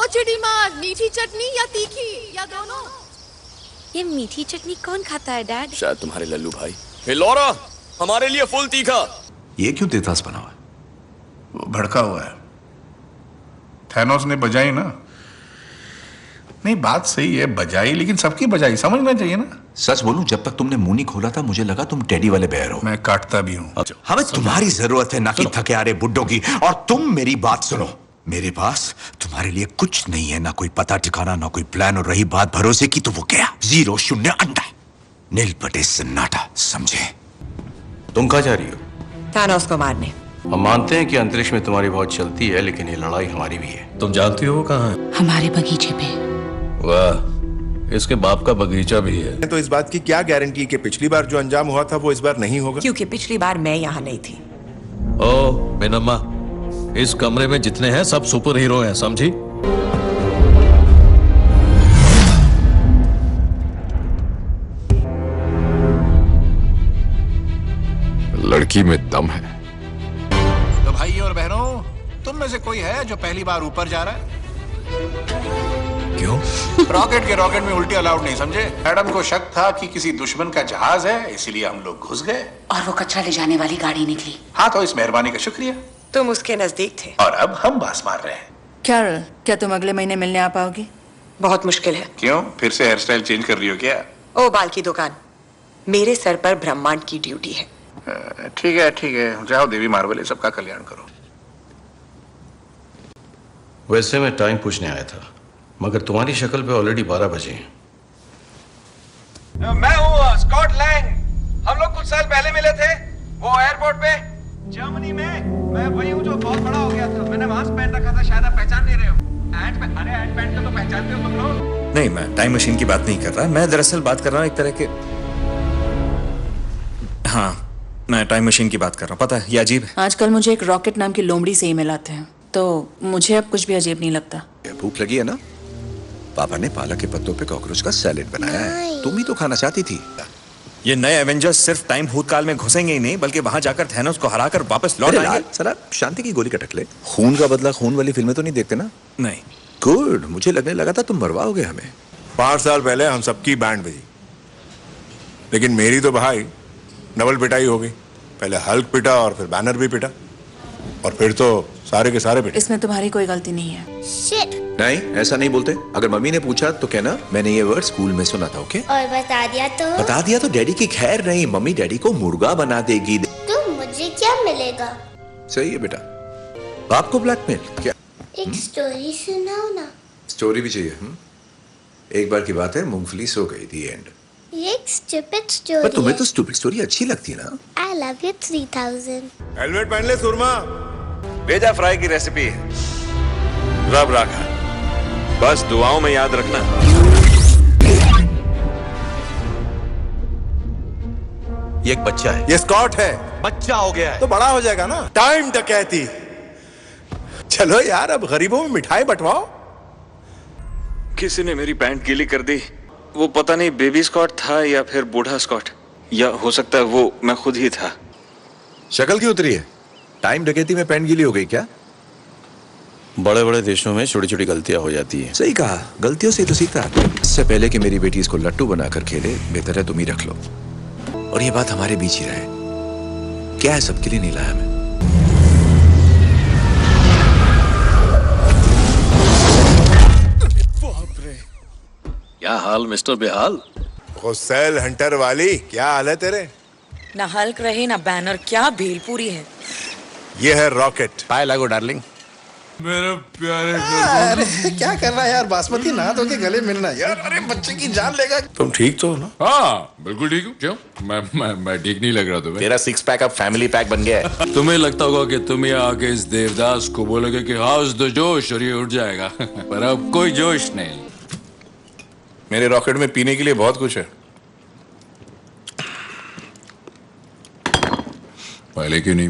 ओ चिड़ी मार, मीठी चटनी या तीखी या दोनों? ये मीठी चटनी कौन खाता है डैड? शायद तुम्हारे लल्लू भाई। हे लॉरा, हमारे लिए फुल तीखा। ये क्यों तेतास बना हुआ है? वो भड़का हुआ है। थैनोस ने बजाई ना। नहीं, बात सही है, बजाई, लेकिन सबकी बजाई समझना चाहिए ना। सच बोलूं, जब तक तुमने मुंह नहीं खोला था मुझे लगा तुम टेडी वाले बेयर हो। मैं काटता भी हूँ। हमें तुम्हारी जरूरत है, ना कि थके आ रहे बुड्ढों की। और तुम मेरी बात सुनो, मेरे पास तुम्हारे लिए कुछ नहीं है, ना कोई पता ठिकाना, ना कोई प्लान। और रही बात भरोसे की, तो वो क्या? 0 0 अंडा, नील पटे सन्नाटा, समझे? तुम कहाँ जा रही हो? थानोस को मारने। हम मानते हैं कि अंतरिक्ष में तुम्हारी बहुत चलती है, लेकिन ये लड़ाई हमारी भी है। तुम जानती हो वो कहाँ है? हमारे बगीचे पे। वाह, इसके बाप का बगीचा भी है। तो इस बात की क्या गारंटी कि पिछली बार जो अंजाम हुआ था वो इस बार नहीं होगा? क्योंकि पिछली बार मैं यहाँ नहीं थी। ओ बेनम्मा, इस कमरे में जितने हैं सब सुपर हीरो हैं, समझी? लड़की में दम है। तो भाई और बहनों, तुम में से कोई है जो पहली बार ऊपर जा रहा है? क्यों? रॉकेट में उल्टी अलाउड नहीं, समझे? मैडम को शक था कि किसी दुश्मन का जहाज है, इसीलिए हम लोग घुस गए। और वो कचरा ले जाने वाली गाड़ी निकली। हाँ, तो इस मेहरबानी का शुक्रिया। तुम उसके नजदीक थे। और अब हम बास मार रहे हैं। कैरल, क्या तुम अगले महीने मिलने आ पाओगी? बहुत मुश्किल है। क्यों, फिर से हेयर स्टाइल चेंज कर रही हो क्या? ओ बाल की दुकान, मेरे सर पर ब्रह्मांड की ड्यूटी है। ठीक है, जाओ देवी मार्वल, सबका कल्याण करो। वैसे मैं टाइम पूछने आया था, मगर तुम्हारी शक्ल पे ऑलरेडी 12 बजे हैं। मैं हूँ स्कॉट लैंग। हम लोग कुछ साल पहले मिले थे वो एयरपोर्ट पे जर्मनी में। मैं वही हूँ जो बहुत बड़ा हो गया था। मैंने मास्क पहन रखा था, शायद आप पहचान नहीं रहे हो। अरे एंट-मैन को तो पहचानते हो तुम लोग? नहीं, मैं टाइम मशीन की बात नहीं कर रहा। मैं दरअसल बात कर रहा हूँ एक तरह के, हाँ, मैं टाइम मशीन की बात कर रहा हूँ। पता है, ये अजीब है। आजकल मुझे एक रॉकेट नाम की लोमड़ी से ईमेल आते हैं, तो मुझे अब कुछ भी अजीब नहीं लगता। भूख लगी है ना? पापा ने पालक के पत्तों पे कॉकरोच का सैलेड बनाया है। तुम ही तो खाना चाहती थी। ये नए एवेंजर्स सिर्फ टाइम भूतकाल में घुसेंगे ही नहीं, बल्कि वहां जाकर थैनोस को हराकर वापस लौट आएंगे। सर, शांति की गोली कटक ले। खून का बदला खून वाली फिल्में तो नहीं देखते ना? नहीं। गुड, मुझे लगने लगा था तुम मरवाओगे हमें। 5 साल पहले हम सबकी बैंड बजी, लेकिन मेरी तो भाई डबल पिटाई हो गई। पहले हल्क पिटा और फिर बैनर भी पिटा, और फिर तो सारे के सारे पिटे। इसमें तुम्हारी कोई गलती नहीं है। नहीं, ऐसा नहीं बोलते। अगर मम्मी ने पूछा तो कहना मैंने ये वर्ड स्कूल में सुना था। ओके? और बता दिया तो डैडी की खैर नहीं, मम्मी डैडी को मुर्गा बना देगी। तो मुझे क्या मिलेगा? सही है बेटा। बाप को ब्लैकमेल क्या? एक स्टोरी सुनाओ ना। स्टोरी भी चाहिए? एक बार की बात है, मूंगफली सो गई। दी एंड। ये एक स्टूपिड स्टोरी। पर तुम्हें तो स्टूपिड स्टोरी अच्छी लगती है ना? I love you 3000। हेलमेट पहन ले सुरमा। भेजा फ्राई की रेसिपी रब राखा, बस दुआओं में याद रखना। ये एक बच्चा है। ये स्कॉट है। बच्चा हो गया है तो बड़ा हो जाएगा ना। टाइम डकैती। चलो यार, अब गरीबों में मिठाई बंटवाओ। किसी ने मेरी पैंट गीली कर दी। वो पता नहीं बेबी स्कॉट था या फिर बूढ़ा स्कॉट, या हो सकता है वो मैं खुद ही था। शक्ल क्यों उतरी है? टाइम डकैती में पैंट गीली हो गई क्या? बड़े बड़े देशों में छोटी छोटी गलतियां हो जाती है। सही कहा, गलतियों से तो सीखता है। इससे पहले कि मेरी बेटी इसको लट्टू बनाकर खेले, बेहतर है तुम ही रख लो। और ये बात हमारे बीच ही रहे। क्या है, सबके लिए नहीं लाया मैं। क्या हाल मिस्टर बेहाल? हुसैन हंटर वाली, क्या हाल है तेरे? ना हल्क रहे ना बैनर, क्या भेलपूरी है। ये है रॉकेट। पाए लागो डार्लिंग। मेरे प्यारे अरे क्या कर रहा है यार, बासमती नहा धो के गले मिलना यार। अरे बच्चे की जान लेगा। तुम ठीक तो हो ना? हाँ बिल्कुल ठीक हूँ। क्यों? मैं ठीक नहीं लग रहा तुम्हें? तेरा 6 पैक अब फैमिली पैक बन गया है। तुम्हें लगता होगा कि तुम यहाँ आके इस देवदास को बोलोगे कि हाउस द जोश और ये उठ जाएगा पर अब कोई जोश नहीं। मेरे रॉकेट में पीने के लिए बहुत कुछ है। पहले क्यों नहीं